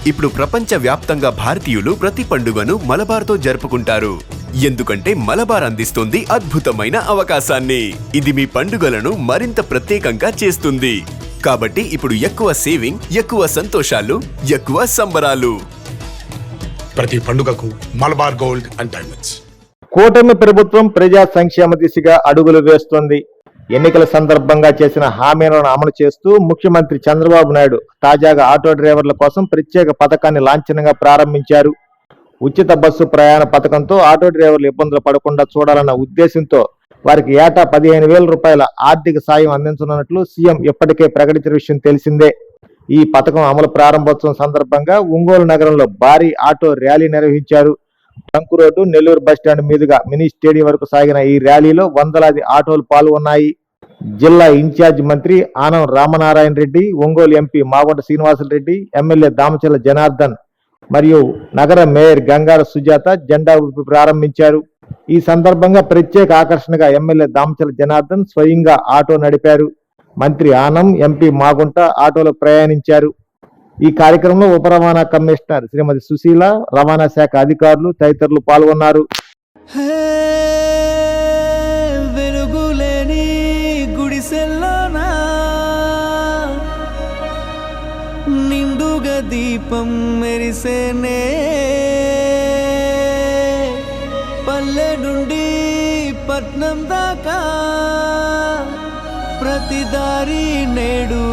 ఇప్పుడు ప్రపంచ వ్యాప్తంగా భారతీయులు ప్రతి పండుగను మలబార్తో జరుపుకుంటారు. ఎందుకంటే మలబార్ అందిస్తుంది అద్భుతమైన అవకాశాన్ని. ఇది మీ పండుగలను మరింత ప్రత్యేకంగా చేస్తుంది. కాబట్టి ఇప్పుడు ఎక్కువ సేవింగ్, ఎక్కువ సంతోషాలు, ఎక్కువ సంబరాలు. ప్రతి పండుగకు మలబార్ గోల్డ్ అండ్ డైమండ్స్. కూటమి ప్రభుత్వం ప్రజా సంక్షేమ దిశగా అడుగులు వేస్తోంది. ఎన్నికల సందర్భంగా చేసిన హామీలను అమలు చేస్తూ ముఖ్యమంత్రి చంద్రబాబు నాయుడు తాజాగా ఆటో డ్రైవర్ల కోసం ప్రత్యేక పథకాన్ని లాంఛనంగా ప్రారంభించారు. ఉచిత బస్సు ప్రయాణ పథకంతో ఆటో డ్రైవర్లు ఇబ్బందులు పడకుండా చూడాలన్న ఉద్దేశంతో వారికి ఏటా 15,000 రూపాయల ఆర్థిక సాయం అందించనున్నట్లు సీఎం ఇప్పటికే ప్రకటించిన విషయం తెలిసిందే. ఈ పథకం అమలు ప్రారంభోత్సవం సందర్భంగా ఒంగోలు నగరంలో భారీ ఆటో ర్యాలీ నిర్వహించారు. టంకు రోడ్డు, నెల్లూరు బస్టాండ్ మీదుగా మినీ స్టేడియం వరకు సాగిన ఈ ర్యాలీలో వందలాది ఆటోలు పాల్గొన్నాయి. జిల్లా ఇన్ఛార్జ్ మంత్రి ఆనం రామనారాయణ రెడ్డి, ఒంగోలు ఎంపీ మాగుంట శ్రీనివాసరెడ్డి, ఎమ్మెల్యే దామచర్ల జనార్దన్ మరియు నగర మేయర్ గంగార సుజాత జెండా ఊపి ప్రారంభించారు. ఈ సందర్భంగా ప్రత్యేక ఆకర్షణగా ఎమ్మెల్యే దామచర్ల జనార్దన్ స్వయంగా ఆటో నడిపారు. మంత్రి ఆనం, ఎంపీ మాగుంట ఆటోలో ప్రయాణించారు. ఈ కార్యక్రమంలో ఉప రవాణా కమిషనర్ శ్రీమతి సుశీల, రవాణా శాఖ అధికారులు తదితరులు పాల్గొన్నారు. వెలుగులేని గుడిసెల్లోనా నిండుగా దీపం మెరిసేనే, పల్లె నుండి పట్నం దాకా ప్రతి దారి నేడు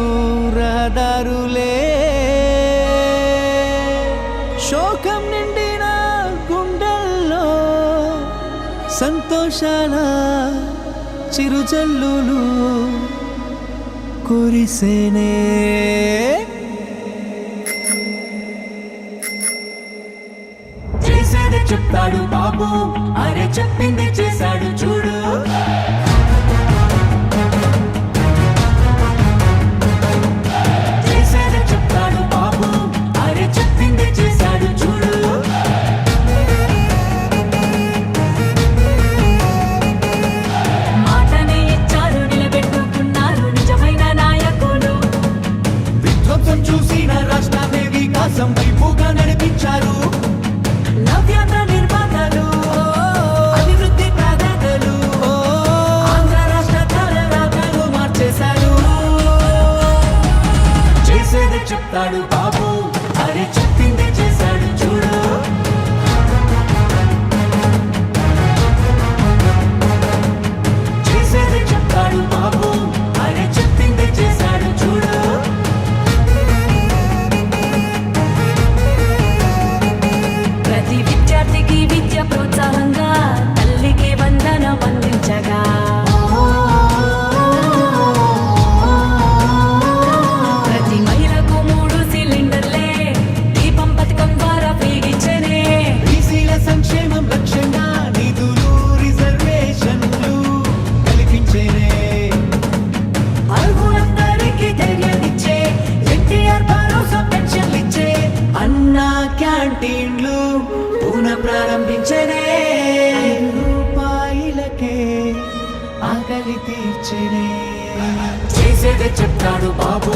రహదారులే. శోకం నిండిన గుండెల్లో సంతోషాల చిరుజల్లులు కురిసేనే. చేసేది చెప్తాడు బాబు, అరే చెప్పింది చేశాడు చూడు. చూసిన రాష్ట్రాన్ని వికాసం వైపుగా నడిపించారు. నవ్యాంధ్ర నిర్మాతలు, అభివృద్ధి ప్రదాతలు, ఆంధ్ర రాష్ట్ర తలరాతలు మార్చేశారు. చేసేది చెప్తాడు బాబు, అరే చెప్పింది చేశాడు చూడు. చేసేది చెప్తాడు బాబు, అరే చెప్పింది చేశాడు చూడు. ప్రోత్సాహంగా తల్లికి వందనం అందించగా, ప్రతి మహిళకు 3 సిలిండర్లే దీపం పథకం ద్వారా ఫ్రీగిచ్చనే. బీసీల సంక్షేమం లక్ష్యంగా నిధులు రిజర్వేషన్లు కల్పించేనే. అర్హులందరికీ ధైర్యాన్నిచ్చే ఎన్టీఆర్ భరోసా పెన్షన్లిచ్చే. అన్నా క్యాంటీన్లు పునః ప్రారంభించనే. రూపాయలకే ఆకలి తీర్చనే. చేసేదే చెప్తాడు బాబు,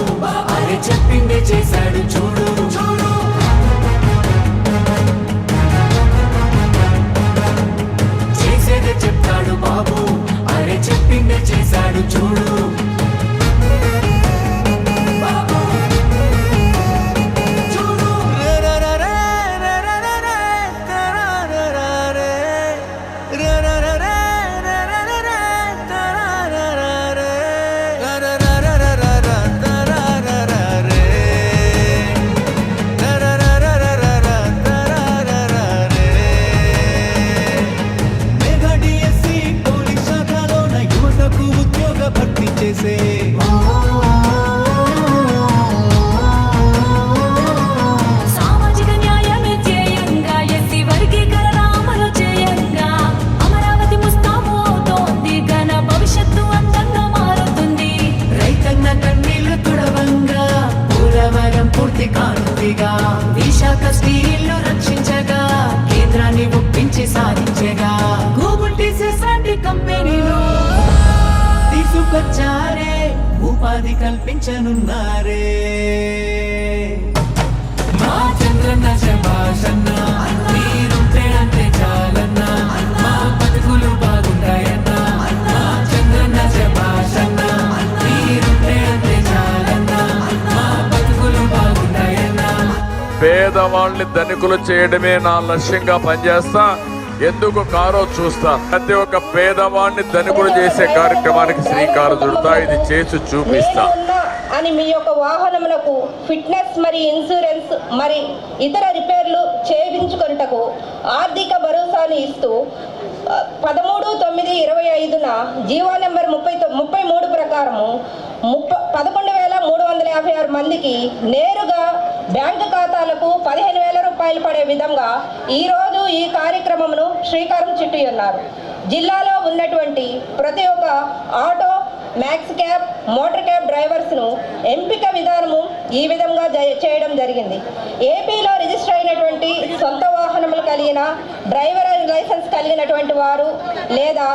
అరే చెప్పిందే చేశాడు చూడు. చేసేదే చెప్తాడు బాబు, అరే చెప్పిందే చేశాడు చూడు. సామాజిక న్యాయమే ధ్యేయంగా ఎస్సీ వర్గీకరణ అమలు చేయంగా, అమరావతి ముస్తాబు అవుతోంది, ఘన భవిష్యత్తు అందంగా మారుతుంది. రైతన్న కన్నీళ్లు తుడవంగా పోలవరం పూర్తి కానుందిగా. విశాఖ స్టీల్ను రక్షించగా, కేంద్రాన్ని ఒప్పించి సాధించగా. గూగుల్ టీసీఎస్ లాంటి కంపెనీలు తీసుకొచ్చారే, ఉపాధి కల్పించనున్నారే. మా చంద్రన్న శభాషన్న మీరుంటే అంతే చాలన్న మా బతుకులు బాగుంటాయన్న మా చంద్రన్న శభాషన్న మీరుంటే అంతే చాలన్న మా బతుకులు బాగుంటాయన్న. పేదవాళ్ళని ధనికులు చేయడమే నా లక్ష్యంగా పనిచేస్తా. ఎందుకు కారో చూస్తా. ప్రతి ఒక్క పేదవాడిని ధనికులు చేసే కార్యక్రమానికి శ్రీకారం చుడతా. ఇది చేసి చూపిస్తా. అని మీ యొక్క వాహనములకు ఫిట్నెస్ మరి ఇన్సూరెన్స్ మరి ఇతర రిపేర్లు చేయించుకొనుటకు ఆర్థిక భరోసాని ఇస్తూ 13/9/25న జీవో నెంబర్ 33 ప్రకారము 11,356 మందికి నేరుగా బ్యాంకు ఖాతాలకు 15,000 రూపాయలు పడే విధంగా ఈరోజు ఈ కార్యక్రమమును శ్రీకారం చుట్టి ఉన్నారు. జిల్లాలో ఉన్నటువంటి ప్రతి ఒక్క auto, max cab, motor cab డ్రైవర్స్ను ఎంపిక విధానము ఈ విధంగా చేయడం జరిగింది. ఏపీలో రిజిస్టర్ అయినటువంటి సొంత వాహనములు కలిగిన డ్రైవర్ లైసెన్స్ కలిగినటువంటి వారు లేదా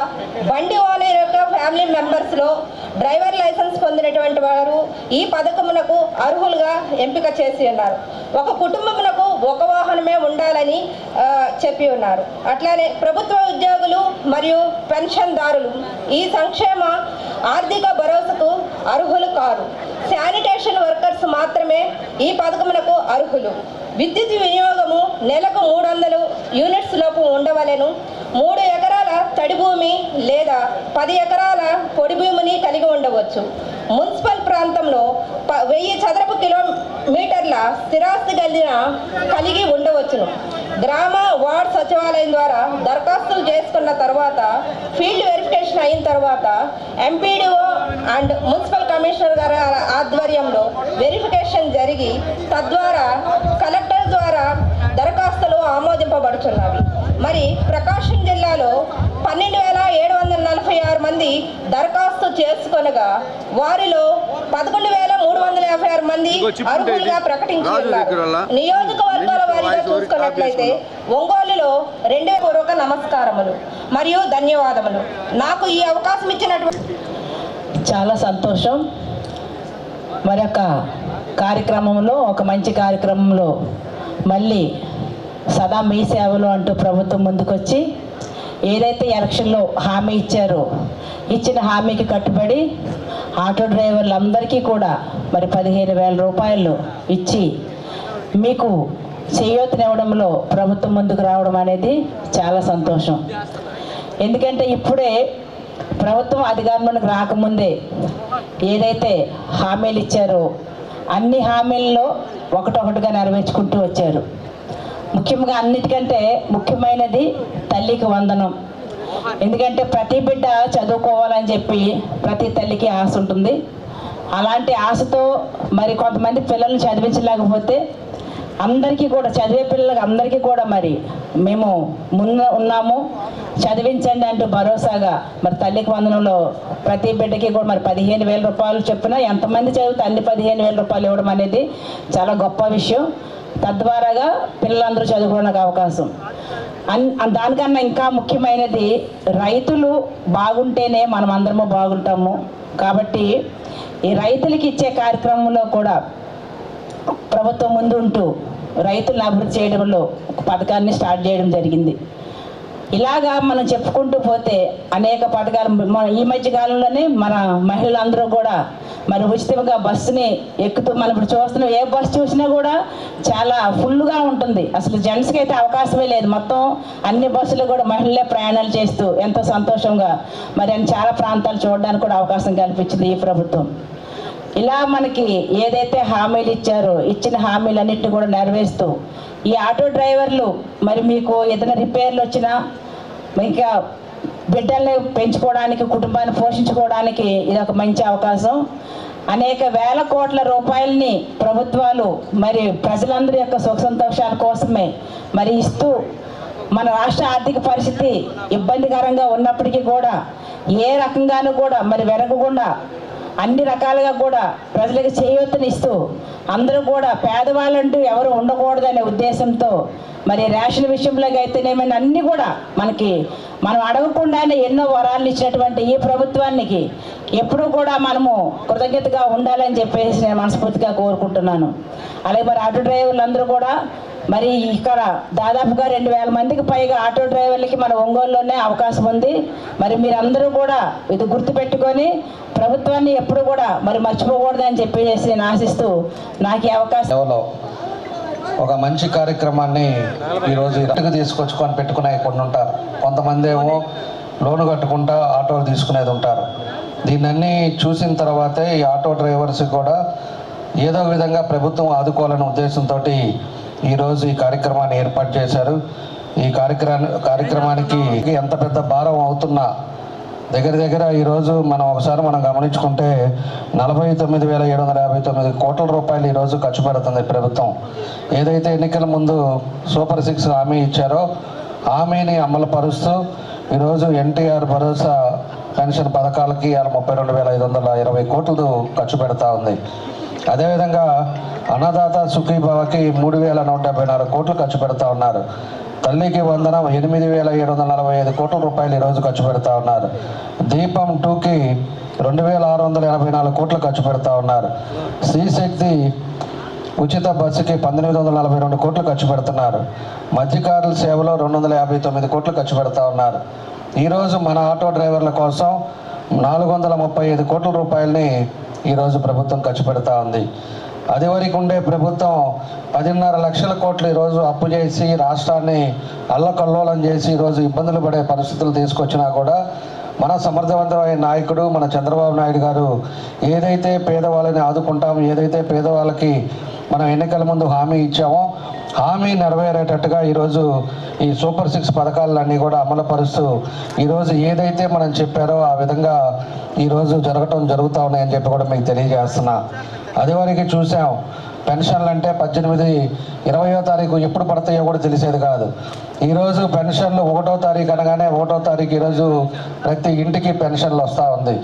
బండి ఓనర్ యొక్క ఫ్యామిలీ మెంబర్స్లో డ్రైవర్ లైసెన్స్ పొందినటువంటి వారు ఈ పథకమునకు అర్హులుగా ఎంపిక చేసి ఉన్నారు. ఒక కుటుంబమునకు ఒక వాహనమే ఉండాలని చెప్పి ఉన్నారు. అట్లానే ప్రభుత్వ ఉద్యోగులు మరియు పెన్షన్దారులు ఈ సంక్షేమ ఆర్థిక భరోసాకు అర్హులు కారు. శానిటేషన్ వర్కర్స్ మాత్రమే ఈ పథకమునకు అర్హులు. విద్యుత్ వినియోగము నెలకు 300 యూనిట్స్ లోపు ఉండవలెను. 3 ఎకరాల తడి భూమి లేదా 10 ఎకరాల పొడి భూమిని కలిగి ఉండవచ్చు. మున్సిపల్ ప్రాంతంలో 1000 చదరపు కిలోమీటర్ల స్థిరాస్తి కలిగి ఉండవచ్చును. గ్రామ వార్డ్ సచివాలయం ద్వారా దరఖాస్తులు చేసుకున్న తర్వాత ఫీల్డ్ వెరిఫికేషన్ అయిన తర్వాత ఎంపీడీఓ అండ్ మున్సిపల్ కమిషనర్ గారి ఆధ్వర్యంలో వెరిఫికేషన్ జరిగి తద్వారా కలెక్టర్ ద్వారా దరఖాస్తులు ఆమోదింపబడుచున్నవి. మరి ప్రకాశం జిల్లాలో 12,746 మంది దరఖాస్తు చేసుకొనగా వారిలో 11,356 మంది అర్హులుగా ప్రకటించి ఉన్నారు. నియోజకవర్గాల వారీగా చూసుకున్నట్లయితే ఒంగోలులో 2 పూర్వక నమస్కారములు మరియు ధన్యవాదములు. నాకు ఈ అవకాశం ఇచ్చినటువంటి చాలా సంతోషం. మరొక కార్యక్రమంలో ఒక మంచి కార్యక్రమంలో మళ్ళీ సదా మీ సేవలు అంటూ ప్రభుత్వం ముందుకొచ్చి ఏదైతే ఎలక్షన్లో హామీ ఇచ్చారో ఇచ్చిన హామీకి కట్టుబడి ఆటో డ్రైవర్లందరికీ కూడా మరి 15,000 రూపాయలు ఇచ్చి మీకు చేయూతనివ్వడంలో ప్రభుత్వం ముందుకు రావడం అనేది చాలా సంతోషం. ఎందుకంటే ఇప్పుడే ప్రభుత్వం అధికారంలోకి రాకముందే ఏదైతే హామీలు ఇచ్చారో అన్ని హామీల్లో ఒకటొకటిగా నెరవేర్చుకుంటూ వచ్చారు. ముఖ్యంగా అన్నిటికంటే ముఖ్యమైనది తల్లికి వందనం. ఎందుకంటే ప్రతి బిడ్డ చదువుకోవాలని చెప్పి ప్రతి తల్లికి ఆశ ఉంటుంది. అలాంటి ఆశతో మరి కొంతమంది పిల్లల్ని చదివించలేకపోతే అందరికీ కూడా చదివే పిల్లలకి అందరికీ కూడా మరి మేము ముందు ఉన్నాము చదివించండి అంటూ భరోసాగా మరి తల్లికి వందనంలో ప్రతి బిడ్డకి కూడా మరి 15,000 రూపాయలు చొప్పున ఎంతమంది చదివితే అన్ని 15,000 రూపాయలు ఇవ్వడం అనేది చాలా గొప్ప విషయం. తద్వారాగా పిల్లలందరూ చదువుకోవడానికి అవకాశం. దానికన్నా ఇంకా ముఖ్యమైనది రైతులు బాగుంటేనే మనం అందరము బాగుంటాము. కాబట్టి ఈ రైతులకి ఇచ్చే కార్యక్రమంలో కూడా ప్రభుత్వం ముందు ఉంటూ రైతులను అభివృద్ధి చేయడంలో ఒక పథకాన్ని స్టార్ట్ చేయడం జరిగింది. ఇలాగా మనం చెప్పుకుంటూ పోతే అనేక పథకాలు ఈ మధ్య కాలంలోనే మన మహిళలందరూ కూడా మరి ఉచితంగా బస్సుని ఎక్కుతూ మనం ఇప్పుడు చూస్తున్నాం. ఏ బస్సు చూసినా కూడా చాలా ఫుల్గా ఉంటుంది. అసలు జెంట్స్కి అయితే అవకాశమే లేదు. మొత్తం అన్ని బస్సులు కూడా మహిళలే ప్రయాణాలు చేస్తూ ఎంతో సంతోషంగా మరి చాలా ప్రాంతాలు చూడడానికి కూడా అవకాశం కల్పించింది ఈ ప్రభుత్వం. ఇలా మనకి ఏదైతే హామీలు ఇచ్చారో ఇచ్చిన హామీలన్నింటినీ కూడా నెరవేరుస్తూ ఈ ఆటో డ్రైవర్లు మరి మీకు ఏదైనా రిపేర్లు వచ్చినా ఇంకా బిడ్డల్ని పెంచుకోవడానికి కుటుంబాన్ని పోషించుకోవడానికి ఇది ఒక మంచి అవకాశం. అనేక వేల కోట్ల రూపాయలని ప్రభుత్వాలు మరి ప్రజలందరి యొక్క సుఖ సంతోషాల కోసమే మరి ఇస్తూ మన రాష్ట్ర ఆర్థిక పరిస్థితి ఇబ్బందికరంగా ఉన్నప్పటికీ కూడా ఏ రకంగానూ కూడా మరి వెరగకుండా అన్ని రకాలుగా కూడా ప్రజలకు చేయూతనిస్తూ అందరూ కూడా పేదవాళ్ళంటూ ఎవరు ఉండకూడదనే ఉద్దేశంతో మరి రేషన్ విషయంలోకి అయితేనేమైనా అన్నీ కూడా మనం అడగకుండానే ఎన్నో వరాలు ఇచ్చినటువంటి ఈ ప్రభుత్వానికి ఎప్పుడూ కూడా మనము కృతజ్ఞతగా ఉండాలని చెప్పేసి నేను మనస్ఫూర్తిగా కోరుకుంటున్నాను. అలాగే మరి ఆటో డ్రైవర్లు అందరూ కూడా మరి ఇక్కడ దాదాపుగా 2000 మందికి పైగా ఆటో డ్రైవర్లకి మన ఒంగోలులోనే అవకాశం ఉంది. మరి మీరందరూ కూడా ఇది గుర్తుపెట్టుకొని ప్రభుత్వాన్ని ఎప్పుడు కూడా మరి మర్చిపోకూడదని చెప్పేసి నేను ఆశిస్తూ నాకు ఈ అవకాశం ఒక మంచి కార్యక్రమాన్ని ఈరోజు ఇంటికి తీసుకొచ్చుకొని పెట్టుకునే కొన్ని ఉంటారు. కొంతమంది ఏమో లోను కట్టుకుంటా ఆటోలు తీసుకునేది ఉంటారు. దీన్ని చూసిన తర్వాతే ఈ ఆటో డ్రైవర్స్ కూడా ఏదో విధంగా ప్రభుత్వం ఆదుకోవాలనే ఉద్దేశంతో ఈరోజు ఈ కార్యక్రమాన్ని ఏర్పాటు చేశారు. ఈ కార్యక్రమానికి ఎంత పెద్ద భారం అవుతున్నా దగ్గర ఈరోజు మనం గమనించుకుంటే 49,759 కోట్ల రూపాయలు ఈరోజు ఖర్చు పెడుతుంది ప్రభుత్వం. ఏదైతే ఎన్నికల ముందు సూపర్ 6 హామీ ఇచ్చారో హామీని అమలు పరుస్తూ ఈరోజు ఎన్టీఆర్ భరోసా పెన్షన్ పథకాలకి 32,520 కోట్లు ఖర్చు పెడతా ఉంది. అదేవిధంగా అన్నదాత సుఖీభావకి 3,174 కోట్లు ఖర్చు పెడతా ఉన్నారు. తల్లికి వందనం 8,745 కోట్ల రూపాయలు ఈరోజు ఖర్చు పెడతా ఉన్నారు. దీపం 2కి 2,684 కోట్లు ఖర్చు పెడతా ఉన్నారు. శ్రీశక్తి ఉచిత బస్సుకి 1,842 కోట్లు ఖర్చు పెడుతున్నారు. మధ్యకారుల సేవలో 259 కోట్లు ఖర్చు పెడతా ఉన్నారు. ఈరోజు మన ఆటో డ్రైవర్ల కోసం 435 కోట్ల రూపాయలని ఈరోజు ప్రభుత్వం ఖర్చు పెడతా ఉంది. అది వరకు ఉండే ప్రభుత్వం 10.5 లక్షల కోట్లు ఈరోజు అప్పు చేసి రాష్ట్రాన్ని అల్లకల్లోలం చేసి ఈరోజు ఇబ్బందులు పడే పరిస్థితులు తీసుకొచ్చినా కూడా మన సమర్థవంతమైన నాయకుడు మన చంద్రబాబు నాయుడు గారు ఏదైతే పేదవాళ్ళని ఆదుకుంటామో, ఏదైతే పేదవాళ్ళకి మనం ఎన్నికల ముందు హామీ ఇచ్చామో హామీ నెరవేరేటట్టుగా ఈరోజు ఈ సూపర్ 6 పథకాలన్నీ కూడా అమలుపరుస్తూ ఈరోజు ఏదైతే మనం చెప్పారో ఆ విధంగా ఈరోజు జరుగుతూ ఉన్నాయని చెప్పి కూడా మీకు తెలియజేస్తున్నా. అదివరకు చూసాం పెన్షన్లు అంటే 18, 20వ తారీఖు ఎప్పుడు పడతాయో కూడా తెలిసేది కాదు. ఈరోజు పెన్షన్లు 1వ తారీఖు అనగానే 1వ తారీఖు ఈరోజు ప్రతి ఇంటికి పెన్షన్లు వస్తూ ఉంది.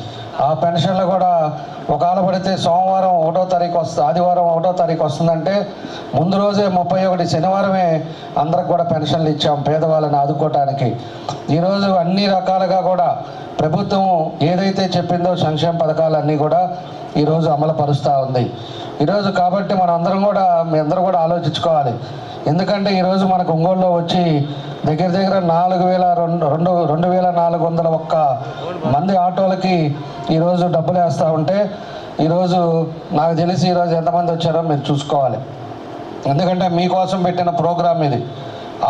ఆ పెన్షన్లు కూడా ఒకవేళ పడితే సోమవారం 1వ తారీఖు వస్తుంది, ఆదివారం 1వ తారీఖు వస్తుందంటే ముందు రోజే 31 శనివారమే అందరికి కూడా పెన్షన్లు ఇచ్చాం పేదవాళ్ళని ఆదుకోవటానికి. ఈరోజు అన్ని రకాలుగా కూడా ప్రభుత్వం ఏదైతే చెప్పిందో సంక్షేమ పథకాలన్నీ కూడా ఈరోజు అమలు పరుస్తూ ఉంది. ఈరోజు కాబట్టి మీ అందరూ కూడా ఆలోచించుకోవాలి. ఎందుకంటే ఈరోజు మనకు ఒంగోలులో వచ్చి దగ్గర 2,401 మంది ఆటోలకి ఈరోజు డబ్బులు వేస్తూ ఉంటే ఈరోజు నాకు తెలిసి ఈరోజు ఎంతమంది వచ్చారో మీరు చూసుకోవాలి. ఎందుకంటే మీకోసం పెట్టిన ప్రోగ్రామ్ ఇది.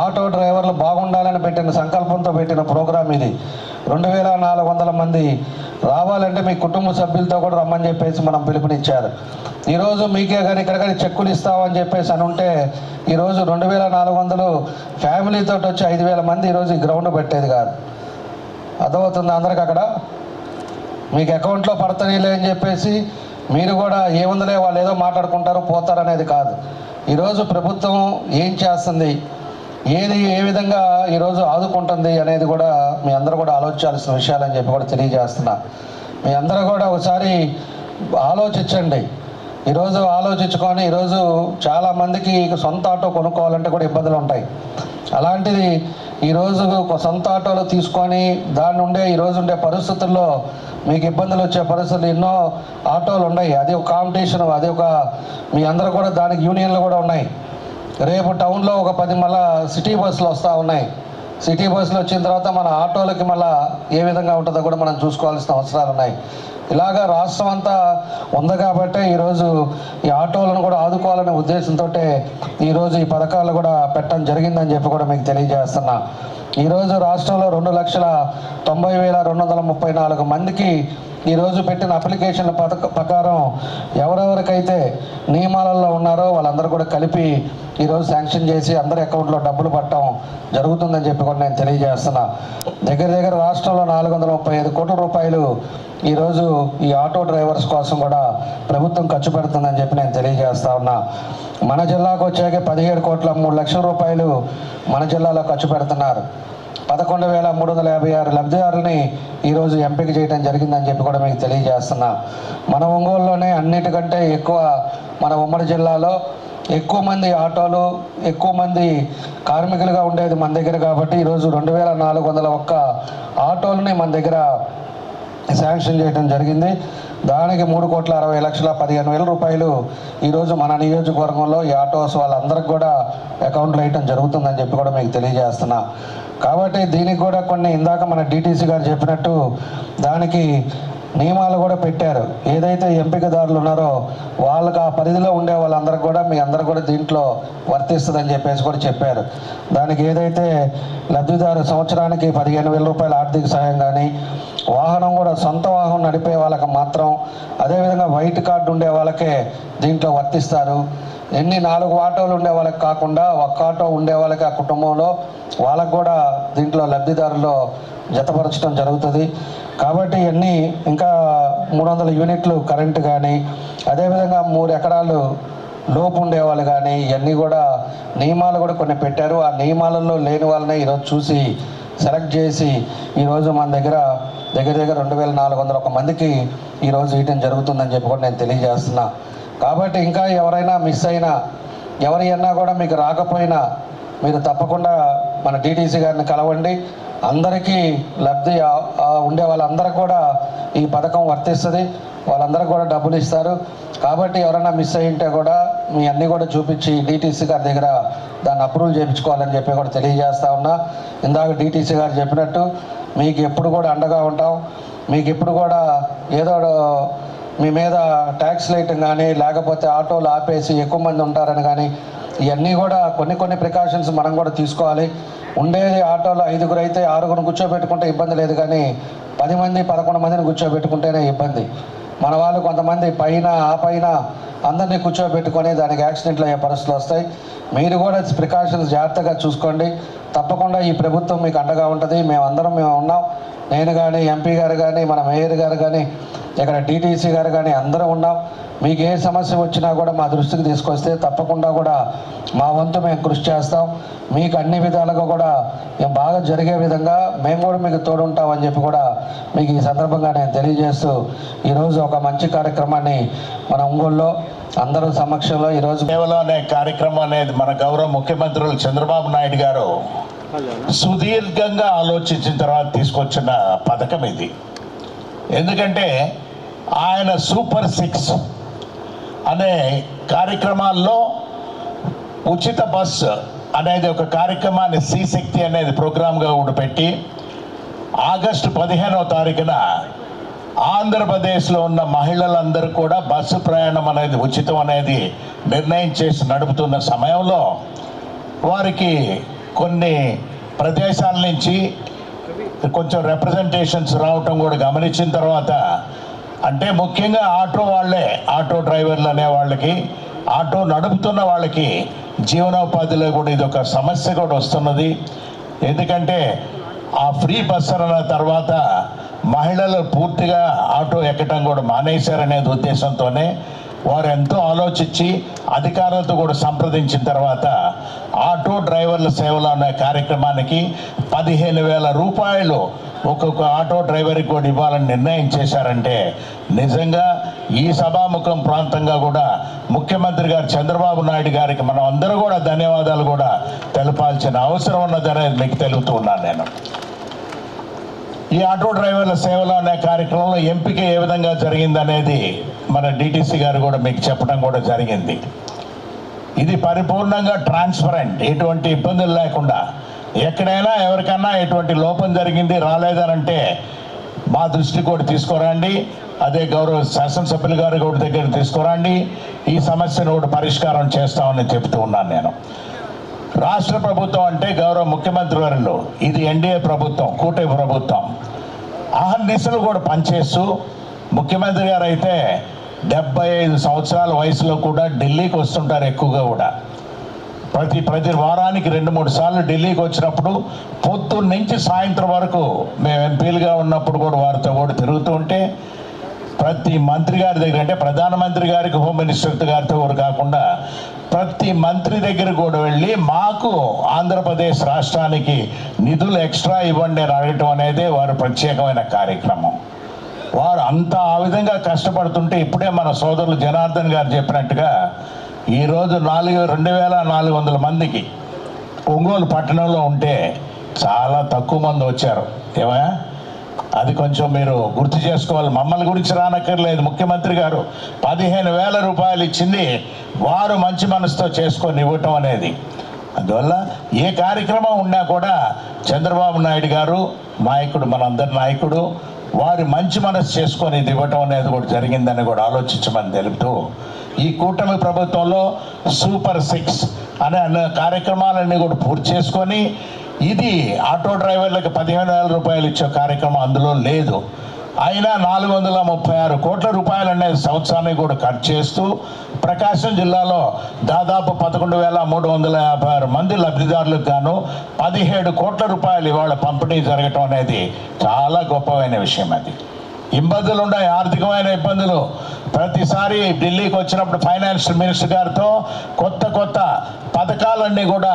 ఆటో డ్రైవర్లు బాగుండాలని పెట్టిన సంకల్పంతో పెట్టిన ప్రోగ్రామ్ ఇది. 2,400 మంది రావాలంటే మీ కుటుంబ సభ్యులతో కూడా రమ్మని చెప్పేసి మనం పిలుపునిచ్చారు. ఈరోజు మీకే కానీ ఇక్కడ కానీ చెక్కులు ఇస్తామని చెప్పేసి అని ఉంటే ఈరోజు 2,400 ఫ్యామిలీతో వచ్చి 5,000 మంది ఈరోజు ఈ గ్రౌండ్ పెట్టేది కాదు. అర్థమవుతుంది అందరికి? అక్కడ మీకు అకౌంట్లో పడతాయిలే అని చెప్పేసి మీరు కూడా ఏముందలే వాళ్ళు ఏదో మాట్లాడుకుంటారు పోతారు అనేది కాదు. ఈరోజు ప్రభుత్వం ఏం చేస్తుంది, ఏ విధంగా ఈరోజు ఆదుకుంటుంది అనేది కూడా మీ అందరూ కూడా ఆలోచించాల్సిన విషయాలని చెప్పి కూడా తెలియజేస్తున్నా. మీ అందరూ కూడా ఒకసారి ఆలోచించండి. ఈరోజు ఆలోచించుకొని ఈరోజు చాలామందికి సొంత ఆటో కొనుక్కోవాలంటే కూడా ఇబ్బందులు ఉంటాయి. అలాంటిది ఈరోజు సొంత ఆటోలు తీసుకొని దాని నుండే ఈరోజు ఉండే పరిస్థితుల్లో మీకు ఇబ్బందులు వచ్చే పరిస్థితులు ఎన్నో ఆటోలు ఉన్నాయి. అది ఒక కాంపిటీషన్, అది ఒక మీ అందరూ కూడా దానికి యూనియన్లు కూడా ఉన్నాయి. రేపు టౌన్లో ఒక 10 మళ్ళా సిటీ బస్సులు వస్తూ ఉన్నాయి. సిటీ బస్సులు వచ్చిన తర్వాత మన ఆటోలకి మళ్ళీ ఏ విధంగా ఉంటుందో కూడా మనం చూసుకోవాల్సిన అవసరాలు ఉన్నాయి. ఇలాగా రాష్ట్రం అంతా ఉంది కాబట్టే ఈరోజు ఈ ఆటోలను కూడా ఆదుకోవాలనే ఉద్దేశంతో ఈరోజు ఈ పథకాలు కూడా పెట్టడం జరిగిందని చెప్పి కూడా మీకు తెలియజేస్తున్నా. ఈరోజు రాష్ట్రంలో 2,90,234 మందికి ఈరోజు పెట్టిన అప్లికేషన్ల ప్రకారం ఎవరెవరికైతే నియమాలలో ఉన్నారో వాళ్ళందరూ కూడా కలిపి ఈరోజు శాంక్షన్ చేసి అందరి అకౌంట్లో డబ్బులు పట్టడం జరుగుతుందని చెప్పి కూడా నేను తెలియజేస్తున్నా. దగ్గర రాష్ట్రంలో 435 కోట్ల రూపాయలు ఈరోజు ఈ ఆటో డ్రైవర్స్ కోసం కూడా ప్రభుత్వం ఖర్చు పెడుతుందని చెప్పి నేను తెలియజేస్తా ఉన్నా. మన జిల్లాకు వచ్చాక 17,03 లక్షల రూపాయలు మన జిల్లాలో ఖర్చు పెడుతున్నారు. 11,356 లబ్ధిదారులని ఈరోజు ఎంపిక చేయడం జరిగిందని చెప్పి కూడా మీకు తెలియజేస్తున్నా. మన ఒంగోలులోనే అన్నిటికంటే ఎక్కువ మన ఉమ్మడి జిల్లాలో ఎక్కువ మంది ఆటోలు, ఎక్కువ మంది కార్మికులుగా ఉండేది మన దగ్గర కాబట్టి ఈరోజు 2,401 ఆటోలని మన దగ్గర శాంక్షన్ చేయడం జరిగింది. దానికి 3,60,15,000 రూపాయలు ఈరోజు మన నియోజకవర్గంలో ఈ ఆటోస్ వాళ్ళందరికీ కూడా అకౌంట్లో వేయటం జరుగుతుందని చెప్పి కూడా మీకు తెలియజేస్తున్నా. కాబట్టి దీనికి కూడా కొన్ని ఇందాక మన డిటీసీ గారు చెప్పినట్టు దానికి నియమాలు కూడా పెట్టారు. ఏదైతే ఎంపికదారులు ఉన్నారో వాళ్ళకి ఆ పరిధిలో ఉండే వాళ్ళందరికీ కూడా మీ అందరూ కూడా దీంట్లో వర్తిస్తుందని చెప్పేసి కూడా చెప్పారు. దానికి ఏదైతే లబ్ధిదారు సంవత్సరానికి 15,000 రూపాయల ఆర్థిక సహాయం కానీ, వాహనం కూడా సొంత వాహనం నడిపే వాళ్ళకి మాత్రం, అదేవిధంగా వైట్ కార్డు ఉండే వాళ్ళకే దీంట్లో వర్తిస్తారు. 4 ఆటోలు ఉండే వాళ్ళకి కాకుండా 1 ఆటో ఉండే వాళ్ళకి ఆ కుటుంబంలో వాళ్ళకు కూడా దీంట్లో లబ్ధిదారుల్లో జతపరచడం జరుగుతుంది. కాబట్టి ఇవన్నీ ఇంకా 300 యూనిట్లు కరెంటు కానీ, అదేవిధంగా 3 ఎకరాలు లోపు ఉండేవాళ్ళు కానీ, ఇవన్నీ కూడా నియమాలు కూడా కొన్ని పెట్టారు. ఆ నియమాలలో లేని వాళ్ళని ఈరోజు చూసి సెలెక్ట్ చేసి ఈరోజు మన దగ్గర 2,401 మందికి ఈరోజు ఇవ్వడం జరుగుతుందని చెప్పి కూడా నేను తెలియజేస్తున్నా. కాబట్టి ఇంకా ఎవరైనా మిస్ అయినా, ఎవరైనా కూడా మీకు రాకపోయినా మీరు తప్పకుండా మన డిటీసీ గారిని కలవండి. అందరికీ లబ్ధి ఉండే వాళ్ళందరూ కూడా ఈ పథకం వర్తిస్తుంది. వాళ్ళందరికీ కూడా డబ్బులు ఇస్తారు. కాబట్టి ఎవరైనా మిస్ అయ్యి ఉంటే కూడా మీ అన్నీ కూడా చూపించి డిటీసీ గారి దగ్గర దాన్ని అప్రూవల్ చేయించుకోవాలని చెప్పి కూడా తెలియజేస్తా ఉన్నా. ఇందాక డిటీసీ గారు చెప్పినట్టు మీకు ఎప్పుడు కూడా అండగా ఉంటాం. మీకు ఎప్పుడు కూడా ఏదో మీ మీద ట్యాక్స్ వేయటం కానీ, లేకపోతే ఆటోలు ఆపేసి ఎక్కువ మంది ఉంటారని కానీ, ఇవన్నీ కూడా కొన్ని ప్రికాషన్స్ మనం కూడా తీసుకోవాలి. ఉండేది ఆటోలో 5గురు అయితే 6గురు కూర్చోబెట్టుకుంటే ఇబ్బంది లేదు, కానీ 10 మంది 11 మందిని కూర్చోబెట్టుకుంటేనే ఇబ్బంది. మన వాళ్ళు కొంతమంది పైన అందరినీ కూర్చోబెట్టుకొని దానికి యాక్సిడెంట్లు అయ్యే పరిస్థితులు వస్తాయి. మీరు కూడా ప్రికాషన్స్ జాగ్రత్తగా చూసుకోండి. తప్పకుండా ఈ ప్రభుత్వం మీకు అండగా ఉంటుంది. మేము ఉన్నాం. నేను కానీ, ఎంపీ గారు కానీ, మన మేయర్ గారు కానీ, ఇక్కడ డిటీసీ గారు కానీ అందరూ ఉన్నాం. మీకు ఏ సమస్య వచ్చినా కూడా మా దృష్టికి తీసుకొస్తే తప్పకుండా కూడా మా వంతు మేము కృషి చేస్తాం. మీకు అన్ని విధాలుగా కూడా బాగా జరిగే విధంగా మేము కూడా మీకు తోడుంటామని చెప్పి కూడా మీకు ఈ సందర్భంగా నేను తెలియజేస్తూ ఈరోజు ఒక మంచి కార్యక్రమాన్ని మన ఒంగోలులో అందరూ సమక్షంలో ఈరోజు సేవలో అనే కార్యక్రమం అనేది మన గౌరవ ముఖ్యమంత్రులు చంద్రబాబు నాయుడు గారు సుదీర్ఘంగా ఆలోచించిన తర్వాత తీసుకొచ్చిన పథకం ఇది. ఎందుకంటే ఆయన సూపర్ 6 అనే కార్యక్రమాల్లో ఉచిత బస్సు అనేది ఒక కార్యక్రమాన్ని శ్రీశక్తి అనేది ప్రోగ్రామ్గా కూడా పెట్టి ఆగస్టు 15వ తారీఖున ఆంధ్రప్రదేశ్లో ఉన్న మహిళలందరూ కూడా బస్సు ప్రయాణం అనేది ఉచితం అనేది నిర్ణయం చేసి నడుపుతున్న సమయంలో వారికి కొన్ని ప్రదేశాల నుంచి కొంచెం రిప్రజెంటేషన్స్ రావటం కూడా గమనించిన తర్వాత, అంటే ముఖ్యంగా ఆటో డ్రైవర్లు అనే వాళ్ళకి, ఆటో నడుపుతున్న వాళ్ళకి జీవనోపాధిలో కూడా ఇది ఒక సమస్య కూడా వస్తున్నది. ఎందుకంటే ఆ ఫ్రీ బస్ అన్న తర్వాత మహిళలు పూర్తిగా ఆటో ఎక్కడం కూడా మానేశారనేది ఉద్దేశంతోనే వారు ఎంతో ఆలోచించి అధికారులతో కూడా సంప్రదించిన తర్వాత ఆటో డ్రైవర్ల సేవలు అనే కార్యక్రమానికి 15,000 రూపాయలు ఒక్కొక్క ఆటో డ్రైవర్కి కూడా ఇవ్వాలని నిర్ణయం చేశారంటే నిజంగా ఈ సభాముఖం ప్రాంతంగా కూడా ముఖ్యమంత్రి గారు చంద్రబాబు నాయుడు గారికి మనం అందరూ కూడా ధన్యవాదాలు కూడా తెలపాల్సిన అవసరం ఉన్నదనేది మీకు తెలుపుతూ ఉన్నాను. నేను ఈ ఆటో డ్రైవర్ల సేవలు అనే కార్యక్రమంలో ఎంపిక ఏ విధంగా జరిగిందనేది మన డిటీసీ గారు కూడా మీకు చెప్పడం కూడా జరిగింది. ఇది పరిపూర్ణంగా ట్రాన్స్పరెంట్, ఎటువంటి ఇబ్బందులు లేకుండా, ఎక్కడైనా ఎవరికైనా ఎటువంటి లోపం జరిగింది రాలేదనంటే మా దృష్టి కూడా తీసుకురండి, అదే గౌరవ శాసనసభ్యులు గారు కూడా దగ్గర తీసుకురండి, ఈ సమస్యను కూడా పరిష్కారం చేస్తామని చెప్తూ ఉన్నాను. నేను రాష్ట్ర ప్రభుత్వం అంటే గౌరవ ముఖ్యమంత్రి వర్యులు, ఇది ఎన్డీఏ ప్రభుత్వం, కూటమి ప్రభుత్వం, అహర్నిశలు కూడా పనిచేస్తూ ముఖ్యమంత్రి గారు అయితే 75 సంవత్సరాల వయసులో కూడా ఢిల్లీకి వస్తుంటారు. ఎక్కువగా కూడా ప్రతి వారానికి 2-3 సార్లు ఢిల్లీకి వచ్చినప్పుడు పొద్దున్న నుంచి సాయంత్రం వరకు మేము ఎంపీలుగా ఉన్నప్పుడు కూడా వారితో కూడా తిరుగుతూ ఉంటే ప్రతి మంత్రి గారి దగ్గర, అంటే ప్రధానమంత్రి గారికి హోమ్ మినిస్టర్ గారితో కూడా కాకుండా ప్రతి మంత్రి దగ్గర కూడా వెళ్ళి మాకు ఆంధ్రప్రదేశ్ రాష్ట్రానికి నిధులు ఎక్స్ట్రా ఇవ్వండి అని అడగటం అనేది వారి ప్రత్యేకమైన కార్యక్రమం. వారు అంత ఆ విధంగా కష్టపడుతుంటే ఇప్పుడే మన సోదరులు జనార్దన్ గారు చెప్పినట్టుగా ఈరోజు 2,400 మందికి ఒంగోలు పట్టణంలో ఉంటే చాలా తక్కువ మంది వచ్చారు. ఏమయ్యా అది కొంచెం మీరు గుర్తు చేసుకోవాలి. మమ్మల్ని గురించి రానక్కర్లేదు. ముఖ్యమంత్రి గారు 15,000 రూపాయలు ఇచ్చింది వారు మంచి మనసుతో చేసుకొని ఇవ్వటం అనేది. అందువల్ల ఏ కార్యక్రమం ఉన్నా కూడా చంద్రబాబు నాయుడు గారు నాయకుడు, మనందరి నాయకుడు, వారి మంచి మనసు చేసుకొని ఇది ఇవ్వటం అనేది కూడా జరిగిందని కూడా ఆలోచించమని తెలుపుతూ, ఈ కూటమి ప్రభుత్వంలో సూపర్ 6 అనే కార్యక్రమాలన్నీ కూడా పూర్తి చేసుకొని, ఇది ఆటో డ్రైవర్లకు 15,000 రూపాయలు ఇచ్చే కార్యక్రమం అందులో లేదు. అయినా 436 కోట్ల రూపాయలు అనేది సంవత్సరానికి కూడా ఖర్చు చేస్తూ ప్రకాశం జిల్లాలో దాదాపు 11,356 మంది లబ్ధిదారులకు గాను 17 కోట్ల రూపాయలు ఇవాళ పంపిణీ జరగటం అనేది చాలా గొప్పమైన విషయం. అది ఇబ్బందులు ఉన్నాయి, ఆర్థికమైన ఇబ్బందులు. ప్రతిసారి ఢిల్లీకి వచ్చినప్పుడు ఫైనాన్స్ మినిస్టర్ గారితో కొత్త కొత్త పథకాలన్నీ కూడా